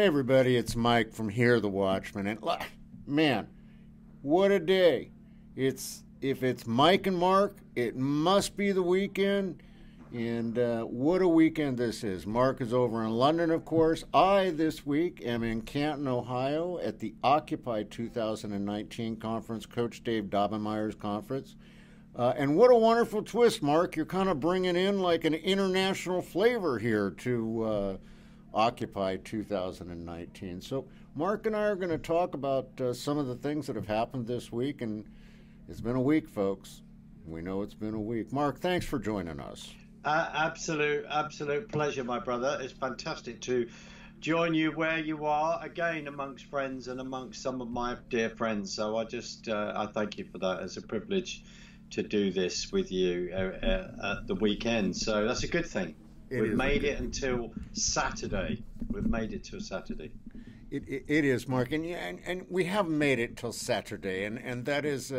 Hey everybody, it's Mike from Here, the Watchmen, and man, what a day! If it's Mike and Mark, it must be the weekend, and what a weekend this is. Mark is over in London, of course. I this week am in Canton, Ohio, at the Occupy 2019 conference, Coach Dave Daubenmire's conference. And what a wonderful twist, Mark! You're kind of bringing in like an international flavor here to Occupy 2019. So Mark and I are going to talk about some of the things that have happened this week, and it's been a week, folks. We know it's been a week. Mark, thanks for joining us. Absolute pleasure, my brother. It's fantastic to join you where you are, again, amongst friends and amongst some of my dear friends. So I thank you for that. It's a privilege to do this with you at the weekend. So that's a good thing. We've made it until Saturday. We've made it till Saturday. It is, Mark, and we haven't made it till Saturday, and that is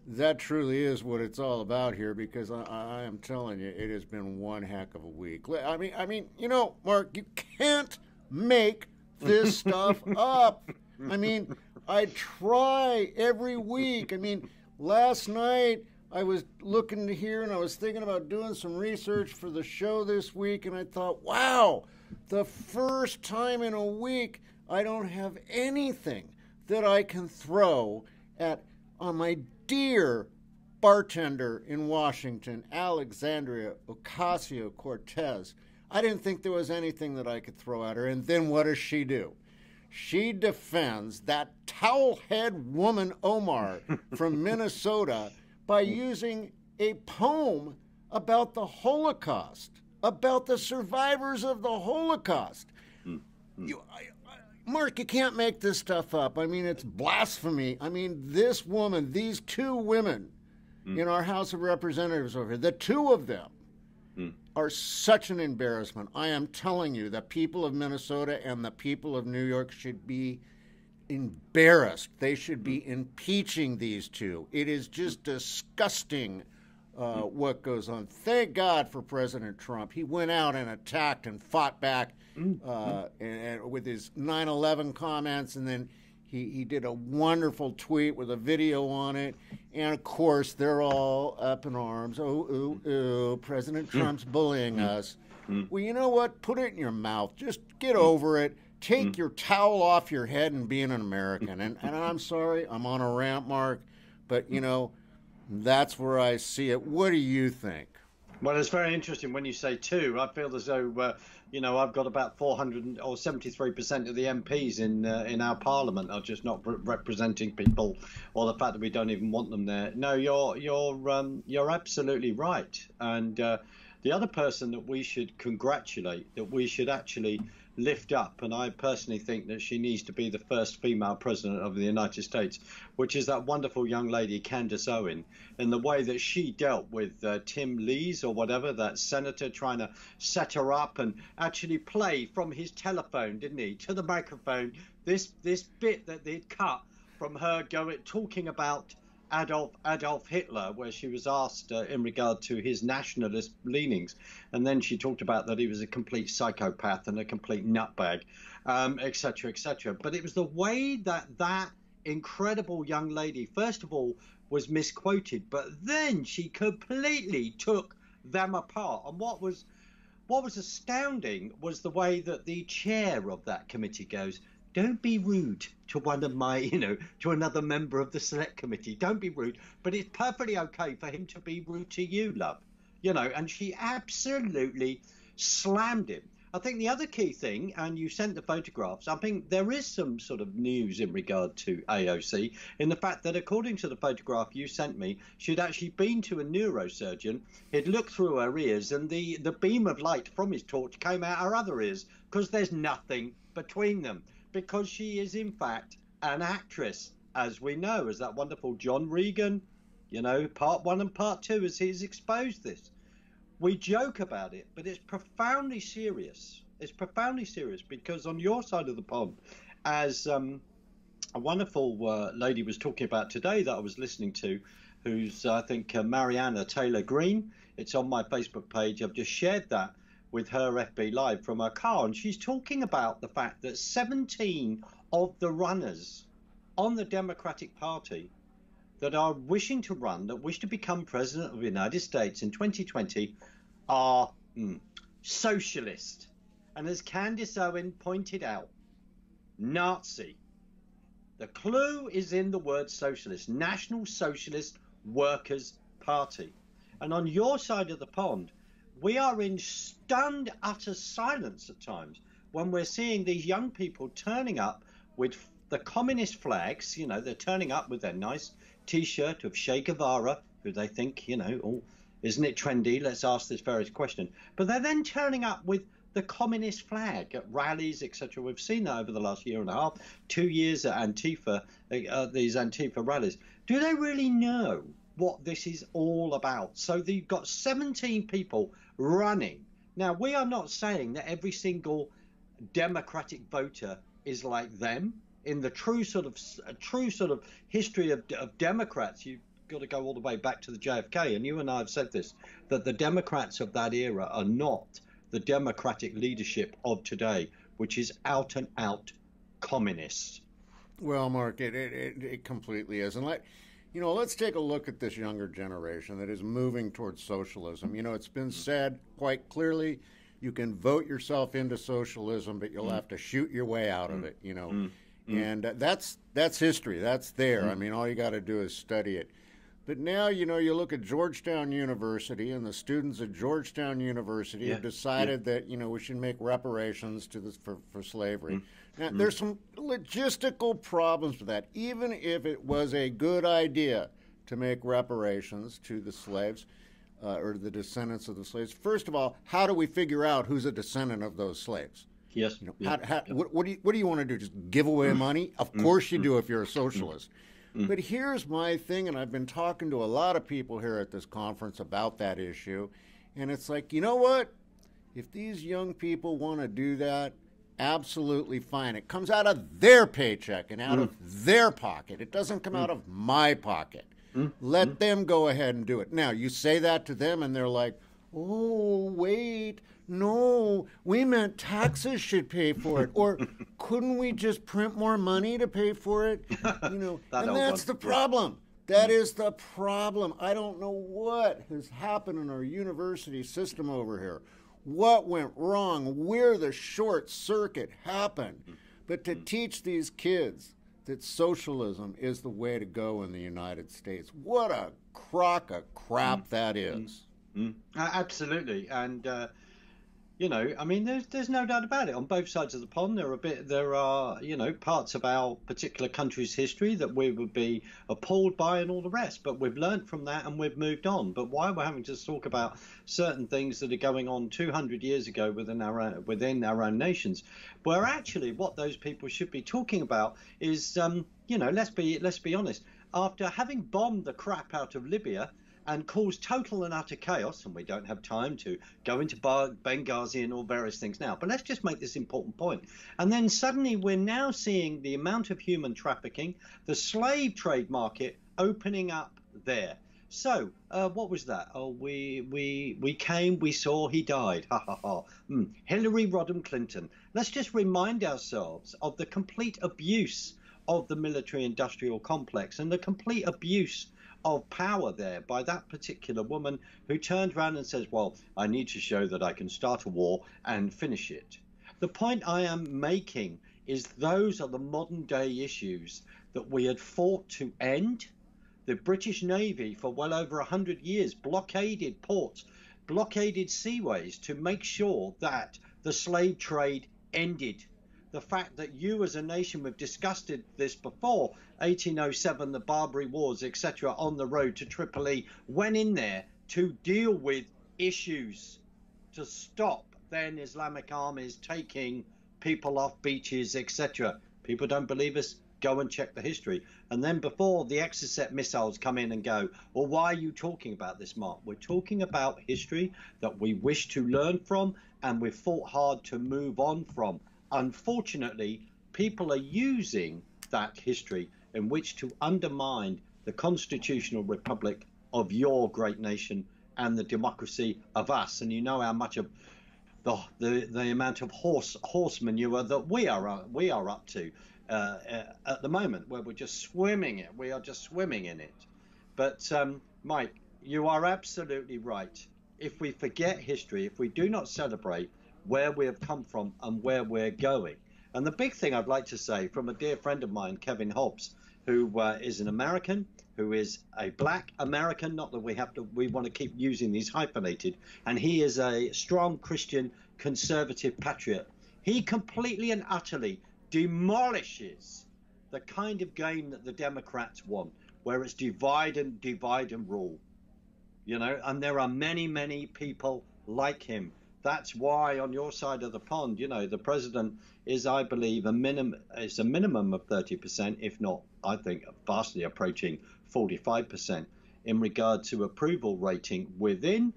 that truly is what it's all about here. Because I am telling you, it has been one heck of a week. I mean, you know, Mark, you can't make this stuff up. I mean, I try every week. I mean, last night I was looking to here and I was thinking about doing some research for the show this week, and I thought, wow, the first time in a week I don't have anything that I can throw on my dear bartender in Washington, Alexandria Ocasio-Cortez. I didn't think there was anything that I could throw at her. And then what does she do? She defends that towelhead woman Omar from Minnesota by using a poem about the Holocaust, about the survivors of the Holocaust. Mark, you can't make this stuff up. I mean, it's blasphemy. I mean, this woman, these two women in our House of Representatives over here, the two of them are such an embarrassment. I am telling you, the people of Minnesota and the people of New York should be embarrassed. They should be impeaching these two. It is just disgusting what goes on. Thank God for President Trump. He went out and attacked and fought back and with his 9/11 comments, and then he did a wonderful tweet with a video on it. And of course, they're all up in arms. Oh, President Trump's bullying us. Well, you know what? Put it in your mouth. Just get over it. Take your towel off your head and be an American. And I'm sorry, I'm on a rant, Mark, but, you know, that's where I see it. What do you think? Well, it's very interesting when you say two. I feel as though, you know, I've got about 400 or 73% of the MPs in our parliament are just not representing people, or the fact that we don't even want them there. No, you're absolutely right. And the other person that we should congratulate, that we should actually lift up, and I personally think that she needs to be the first female president of the United States, which is that wonderful young lady, Candace Owens, in the way that she dealt with Tim Lees or whatever, that senator, trying to set her up and actually play from his telephone, didn't he, to the microphone, this bit that they'd cut from her talking about Adolf Hitler, where she was asked in regard to his nationalist leanings, and then she talked about that he was a complete psychopath and a complete nutbag, etc., etc. But it was the way that incredible young lady, first of all, was misquoted, but then she completely took them apart. And what was astounding was the way that the chair of that committee goes, "Don't be rude to one of my, to another member of the select committee. Don't be rude, but it's perfectly okay for him to be rude to you, love." And she absolutely slammed him. I think the other key thing, and you sent the photographs, I think there is some sort of news in regard to AOC in the fact that, according to the photograph you sent me, she'd actually been to a neurosurgeon, he'd looked through her ears, and the beam of light from his torch came out her other ears, because there's nothing between them. Because she is, in fact, an actress, as we know, as that wonderful John Regan, part 1 and part 2, as he's exposed this. We joke about it, but it's profoundly serious. It's profoundly serious because on your side of the pond, as a wonderful lady was talking about today that I was listening to, who's, I think, Mariana Taylor Greene. It's on my Facebook page. I've just shared that. with her FB Live from her car, and she's talking about the fact that 17 of the runners on the Democratic Party that are wishing to run, that wish to become president of the United States in 2020 are socialist. And as Candace Owens pointed out, Nazi. The clue is in the word socialist, National Socialist Workers' Party. And on your side of the pond, we are in stunned utter silence at times when we're seeing these young people turning up with the communist flags. You know, they're turning up with their nice T-shirt of Che Guevara, who they think, you know, oh, isn't it trendy? Let's ask this various question. But they're then turning up with the communist flag at rallies, etc. We've seen that over the last year and a half, 2 years at Antifa, these Antifa rallies. Do they really know what this is all about? So you've got 17 people running. Now, we are not saying that every single Democratic voter is like them. In the true sort of history of Democrats, you've got to go all the way back to the JFK, and you and I have said this, that the Democrats of that era are not the Democratic leadership of today, which is out and out communist. Well, Mark, it completely is. And let's take a look at this younger generation that is moving towards socialism. You know, it's been said quite clearly, you can vote yourself into socialism, but you'll have to shoot your way out of it, you know. And that's history. That's there. I mean, all you got to do is study it. But now, you know, you look at Georgetown University, and the students at Georgetown University have decided that, you know, we should make reparations to this for slavery. Now, there's some logistical problems with that. Even if it was a good idea to make reparations to the slaves or the descendants of the slaves, first of all, how do we figure out who's a descendant of those slaves? Yes. You know, what do you want to do? Just give away money? Of course you do if you're a socialist. But here's my thing, and I've been talking to a lot of people here at this conference about that issue, and it's like, you know what? If these young people want to do that, absolutely fine. It comes out of their paycheck and out of their pocket. It doesn't come out of my pocket. Let them go ahead and do it. Now, you say that to them, and they're like, oh, wait, no, we meant taxes should pay for it. Or couldn't we just print more money to pay for it? You know, and that's the problem. That is the problem. I don't know what has happened in our university system over here. What went wrong? Where the short circuit happened. But to teach these kids that socialism is the way to go in the United States, what a crock of crap that is. Absolutely. And you know, I mean, there's no doubt about it. On both sides of the pond, there are, you know, parts of our particular country's history that we would be appalled by and all the rest. But we've learned from that and we've moved on. But why we're having to talk about certain things that are going on 200 years ago within our own nations, where actually what those people should be talking about is, you know, let's be honest. After having bombed the crap out of Libya and caused total and utter chaos, and we don't have time to go into Benghazi and all various things now, but let's just make this important point. And then suddenly we're now seeing the amount of human trafficking, the slave trade market opening up there. So what was that? Oh, we came, we saw, he died. Ha ha ha. Hillary Rodham Clinton. Let's just remind ourselves of the complete abuse of the military-industrial complex and the complete abuse of power there by that particular woman who turned around and says, well, I need to show that I can start a war and finish it. The point I am making is those are the modern day issues that we had fought to end. The British Navy for well over 100 years blockaded ports, blockaded seaways to make sure that the slave trade ended. The fact that you as a nation, we've discussed this before, 1807, the Barbary Wars, etc., on the road to Tripoli, went in there to deal with issues, to stop then Islamic armies taking people off beaches, etc. People don't believe us? Go and check the history. And then before the Exocet missiles come in and go, well, why are you talking about this, Mark? We're talking about history that we wish to learn from and we've fought hard to move on from. Unfortunately, people are using that history in which to undermine the constitutional republic of your great nation and the democracy of us. And you know how much of the amount of horse manure that we are up to at the moment, where we're just swimming it. We are just swimming in it. But Mike, you are absolutely right. If we forget history, if we do not celebrate where we have come from and where we're going, and the big thing I'd like to say from a dear friend of mine, Kevin Hobbs, who is an American, who is a black American, not that we want to keep using these hyphenated, and he is a strong Christian conservative patriot. He completely and utterly demolishes the kind of game that the Democrats want, where it's divide and rule, and there are many, many people like him. That's why on your side of the pond, the president is, I believe, a minimum of 30%, if not, I think, vastly approaching 45% in regard to approval rating within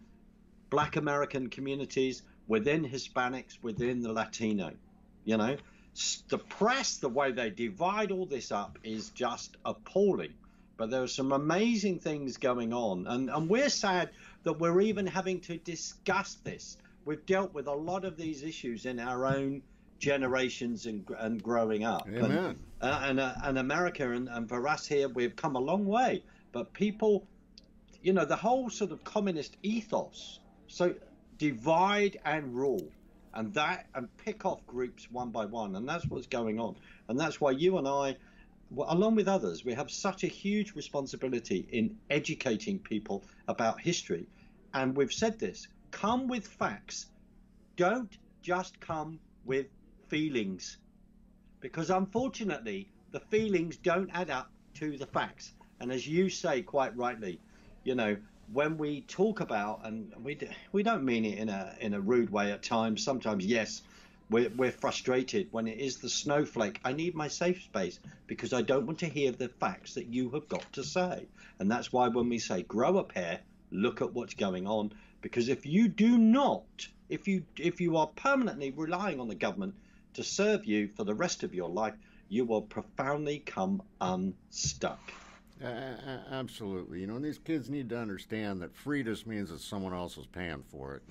black American communities, within Hispanics, within the Latino. The press, the way they divide all this up is just appalling. But there are some amazing things going on, and we're sad that we're even having to discuss this. We've dealt with a lot of these issues in our own generations and growing up. Amen. And America and for us here, we've come a long way. But people, the whole sort of communist ethos, so divide and rule, and pick off groups one by one, and that's what's going on. And that's why you and I, along with others, we have such a huge responsibility in educating people about history. And we've said this: come with facts. Don't just come with feelings, because unfortunately the feelings don't add up to the facts. And as you say quite rightly, when we talk about, and we don't mean it in a rude way at times. Sometimes, yes, we're frustrated when it is the snowflake. I need my safe space because I don't want to hear the facts that you have got to say. And that's why when we say grow a pair, look at what's going on. Because if you do not, if you are permanently relying on the government to serve you for the rest of your life, you will profoundly come unstuck. Absolutely. These kids need to understand that free just means that someone else is paying for it.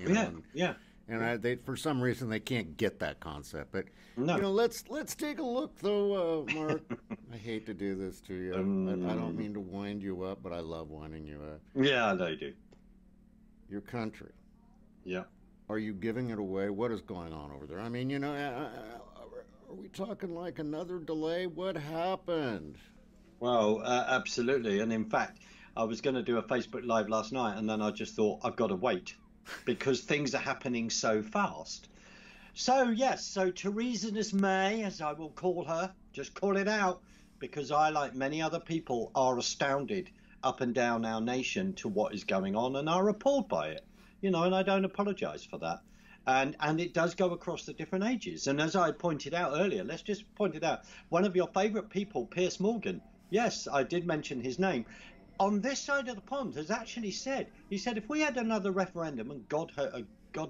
Yeah. And they, for some reason, they can't get that concept. But no. Let's take a look, though, Mark. I hate to do this to you. I don't mean to wind you up, but I love winding you up. Yeah, I know you do. Your country. Yeah. Are you giving it away? What is going on over there? I mean, are we talking like another delay? What happened? Well, absolutely. And in fact, I was going to do a Facebook Live last night, and then I just thought I've got to wait because things are happening so fast. So, yes, so Theresa May, as I will call her, just call it out, because I, like many other people, are astounded up and down our nation to what is going on and are appalled by it, and I don't apologize for that. And it does go across the different ages. And as I pointed out earlier, let's just point it out, one of your favorite people, Piers Morgan, yes, I did mention his name, on this side of the pond has actually said, he said, if we had another referendum, and God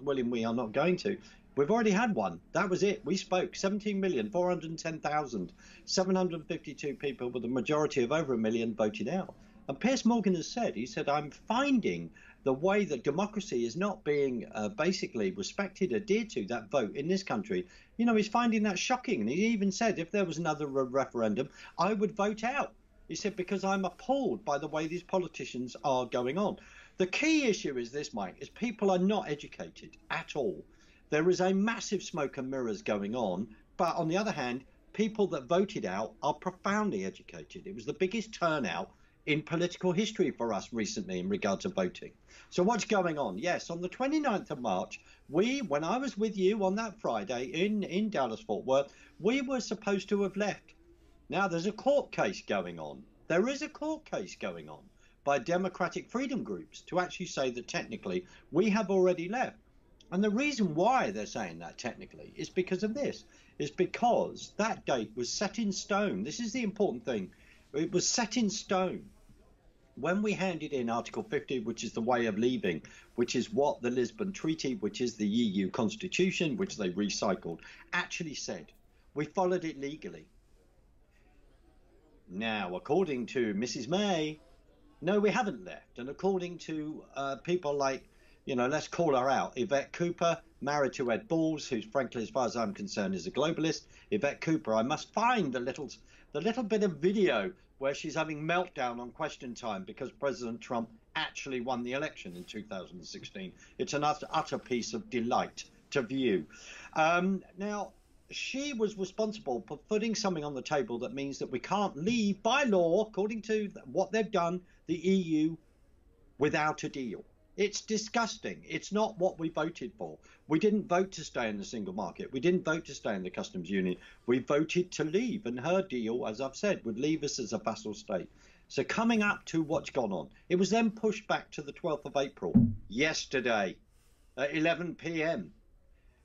willing we are not going to, we've already had one. That was it. We spoke. 17,410,752 people, with a majority of over 1 million voted out. And Piers Morgan has said, he said, I'm finding the way that democracy is not being basically respected, adhered to, that vote in this country. He's finding that shocking. And he even said, if there was another referendum, I would vote out. He said, because I'm appalled by the way these politicians are going on. The key issue is this, Mike, is people are not educated at all. There is a massive smoke and mirrors going on. But on the other hand, people that voted out are profoundly educated. It was the biggest turnout in political history for us recently in regard to voting. So what's going on? Yes, on the 29th of March, when I was with you on that Friday in Dallas-Fort Worth, we were supposed to have left. Now, there's a court case going on. There is a court case going on by democratic freedom groups to actually say that technically we have already left. And the reason why they're saying that technically is because of this, is because that date was set in stone. This is the important thing. It was set in stone when we handed in Article 50, which is the way of leaving, which is what the Lisbon Treaty, which is the EU Constitution, which they recycled, actually said. We followed it legally. Now, according to Mrs. May, no, we haven't left. And according to people like, let's call her out, Yvette Cooper, married to Ed Balls, who's frankly, as far as I'm concerned, is a globalist. Yvette Cooper, I must find the little bit of video where she's having meltdown on Question Time because President Trump actually won the election in 2016. It's an utter piece of delight to view. Now, she was responsible for putting something on the table that means that we can't leave by law, according to what they've done, the EU without a deal. It's disgusting. It's not what we voted for. We didn't vote to stay in the single market. We didn't vote to stay in the customs union. We voted to leave, and her deal, as I've said, would leave us as a vassal state. So coming up to what's gone on, it was then pushed back to the 12th of April, yesterday, at 11 p.m.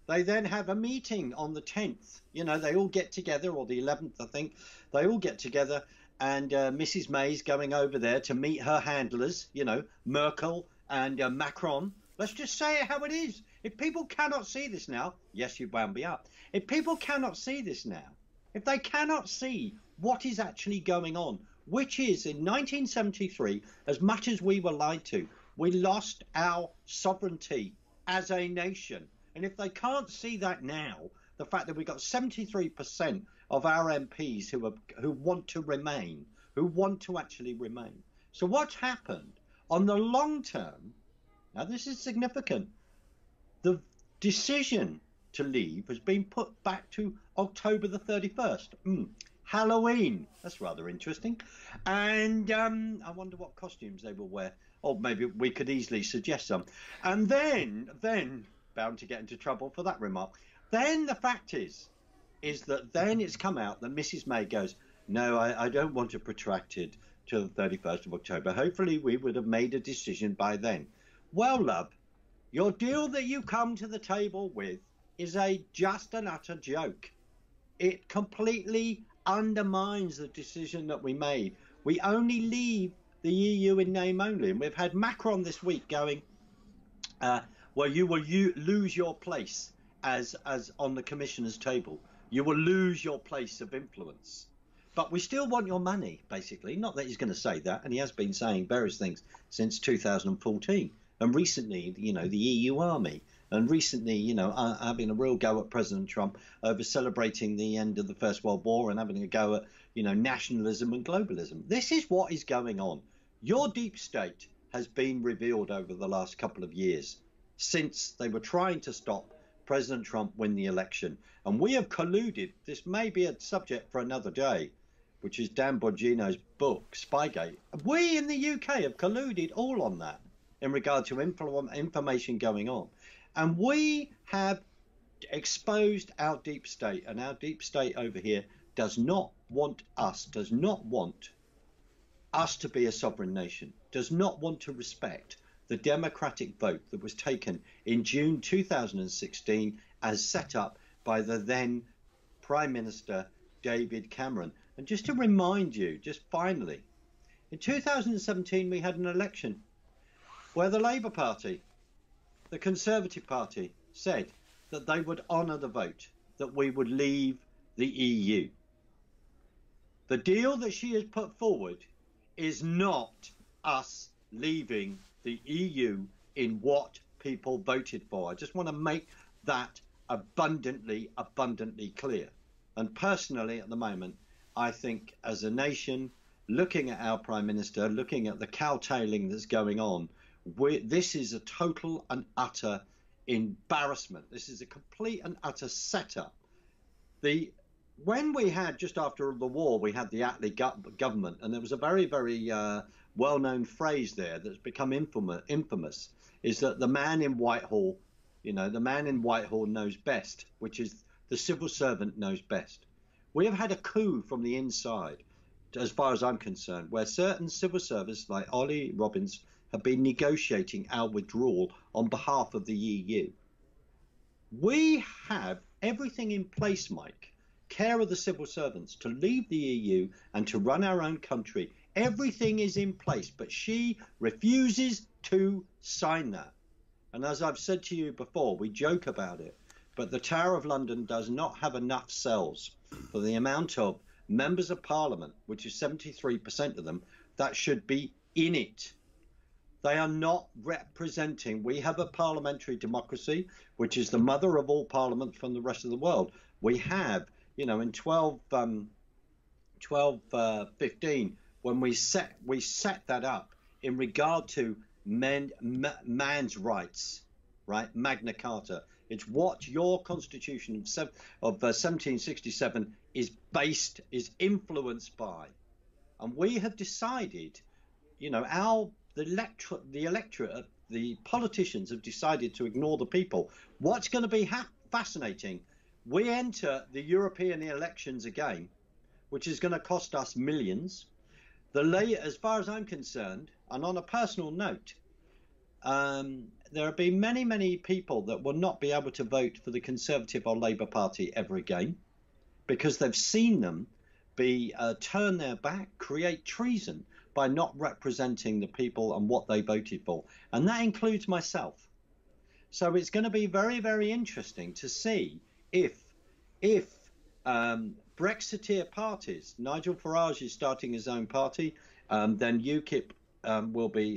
They then have a meeting on the 10th. You know, they all get together, or the 11th, I think. They all get together, and Mrs. May's going over there to meet her handlers, you know, Merkel and Macron. Let's just say it how it is. If people cannot see this now, yes, you wound me up. If people cannot see this now, if they cannot see what is actually going on, which is in 1973, as much as we were lied to, we lost our sovereignty as a nation. And if they can't see that now, the fact that we've got 73% of our MPs who want to remain, who want to actually remain. So what's happened on the long term, now this is significant, the decision to leave has been put back to October the 31st. Halloween, that's rather interesting. And I wonder what costumes they will wear. Or maybe we could easily suggest some. And then bound to get into trouble for that remark. Then the fact is that then it's come out that Mrs. May goes, no, I don't want to protract it till the 31st of October. Hopefully we would have made a decision by then. Well, love, your deal that you come to the table with is just an utter joke. It completely undermines the decision that we made. We only leave the EU in name only. And we've had Macron this week going, well, you will lose your place as on the commissioner's table. You will lose your place of influence. But we still want your money, basically. Not that he's going to say that, and he has been saying various things since 2014. And recently, you know, the EU army. And recently, you know, having a real go at President Trump over celebrating the end of the First World War and having a go at, you know, nationalism and globalism. This is what is going on. Your deep state has been revealed over the last couple of years since they were trying to stop President Trump win the election. And we have colluded. This may be a subject for another day, which is Dan Bongino's book, Spygate. We in the UK have colluded all on that in regard to information going on. And we have exposed our deep state, and our deep state over here does not want us to be a sovereign nation, does not want to respect the democratic vote that was taken in June 2016 as set up by the then Prime Minister David Cameron. And just to remind you, just finally, in 2017 we had an election where the Labour Party, the Conservative Party, said that they would honour the vote, that we would leave the EU. The deal that she has put forward is not us leaving the EU in what people voted for. I just want to make that abundantly clear. And personally, at the moment, I think as a nation, looking at our Prime Minister, looking at the cowtailing that's going on, this is a total and utter embarrassment. This is a complete and utter setup. When we had, just after the war, we had the Attlee government, and there was a very, very well-known phrase there that's become infamous, is that the man in Whitehall, you know, the man in Whitehall knows best, which is the civil servant knows best. We have had a coup from the inside, as far as I'm concerned, where certain civil servants like Ollie Robbins have been negotiating our withdrawal on behalf of the EU. We have everything in place, Mike, care of the civil servants to leave the EU and to run our own country. Everything is in place, but she refuses to sign that. And as I've said to you before, we joke about it, but the Tower of London does not have enough cells for the amount of members of Parliament, which is 73% of them, that should be in it. They are not representing. We have a parliamentary democracy, which is the mother of all parliaments from the rest of the world. We have, you know, in 15, when we set that up in regard to man's rights, right? Magna Carta. It's what your Constitution of 1767 is influenced by, and we have decided, you know, the electorate, the politicians have decided to ignore the people. What's going to be fascinating? We enter the European elections again, which is going to cost us millions. As far as I'm concerned, and on a personal note, there have been many, many people that will not be able to vote for the Conservative or Labour Party ever again, because they've seen them turn their back, create treason by not representing the people and what they voted for. And that includes myself. So it's going to be very, very interesting to see if Brexiteer parties, Nigel Farage is starting his own party, then UKIP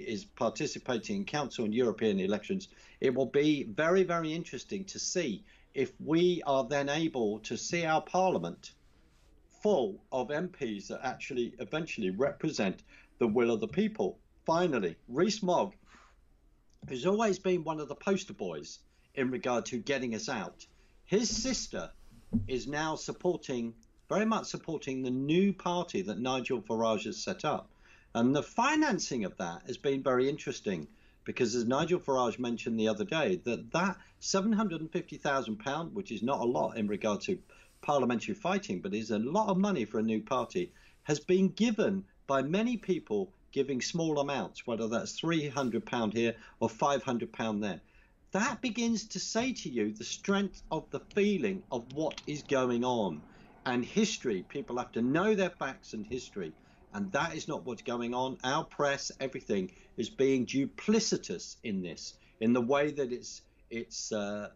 is participating in council and European elections. It will be very, very interesting to see if we are then able to see our parliament full of MPs that actually eventually represent the will of the people. Finally, Rees-Mogg, who's always been one of the poster boys in regard to getting us out, his sister is now very much supporting the new party that Nigel Farage has set up. And the financing of that has been very interesting, because as Nigel Farage mentioned the other day, that £750,000, which is not a lot in regard to parliamentary fighting, but is a lot of money for a new party, has been given by many people giving small amounts, whether that's £300 here or £500 there. That begins to say to you the strength of the feeling of what is going on. And history, people have to know their facts and history. And that is not what's going on. Our press, everything, is being duplicitous in this, in the way that it's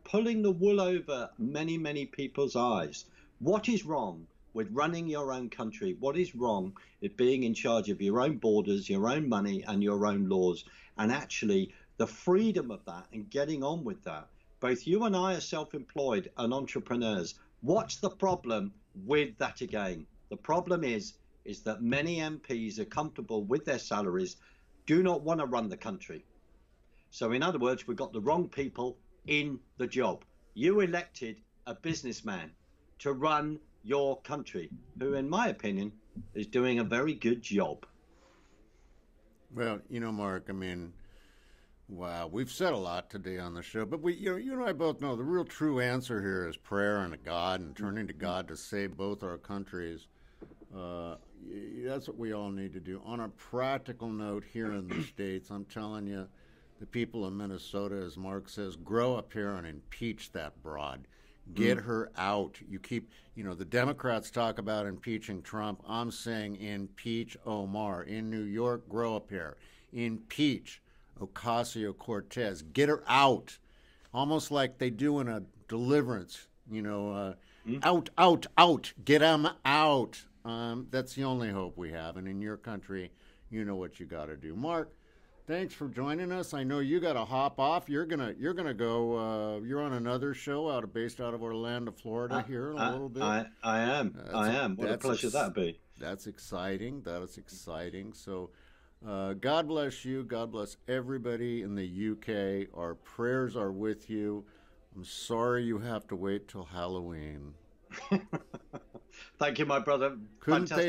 pulling the wool over many, many people's eyes. What is wrong with running your own country? What is wrong with being in charge of your own borders, your own money, and your own laws? And actually, the freedom of that and getting on with that. Both you and I are self-employed and entrepreneurs. What's the problem with that again? The problem is that many MPs are comfortable with their salaries, do not want to run the country. So in other words, we've got the wrong people in the job. You elected a businessman to run your country, who, in my opinion, is doing a very good job. Well, you know, Mark, I mean, wow, we've said a lot today on the show, but you and I both know the real true answer here is prayer and God, and turning to God to save both our countries. That's what we all need to do. On a practical note, here in the States, I'm telling you, the people of Minnesota, as Mark says, grow up here and impeach that broad. Get her out. The Democrats talk about impeaching Trump. I'm saying impeach Omar. In New York, grow up here. Impeach Ocasio-Cortez. Get her out. Almost like they do in a Deliverance, out, out, out. Get them out. That's the only hope we have. And in your country, you know what you got to do. Mark, thanks for joining us. I know you got to hop off. You're gonna go. You're on another show based out of Orlando, Florida. Here in a little bit. I am. What a pleasure that'd be. That's exciting. That is exciting. So, God bless you. God bless everybody in the UK. Our prayers are with you. I'm sorry you have to wait till Halloween. Thank you, my brother. Couldn't they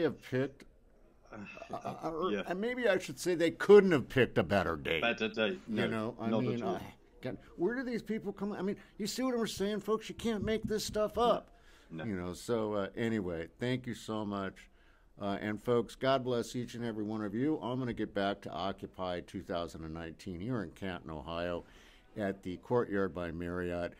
have picked? Maybe I should say they couldn't have picked a better date. Better date. No, where do these people come? I mean, you see what I'm saying, folks? You can't make this stuff up. No. So anyway, thank you so much. And folks, God bless each and every one of you. I'm going to get back to Occupy 2019 here in Canton, Ohio, at the Courtyard by Marriott.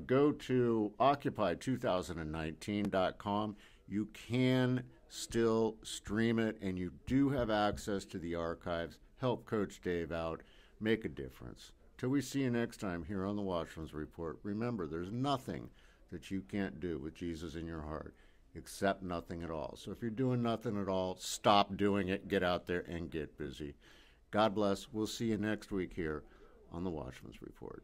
Go to occupy2019.com. You can still stream it, and you do have access to the archives. Help Coach Dave out. Make a difference. Till we see you next time here on the Watchmen's Report, remember, there's nothing that you can't do with Jesus in your heart, except nothing at all. So if you're doing nothing at all, stop doing it. Get out there and get busy. God bless. We'll see you next week here on the Watchmen's Report.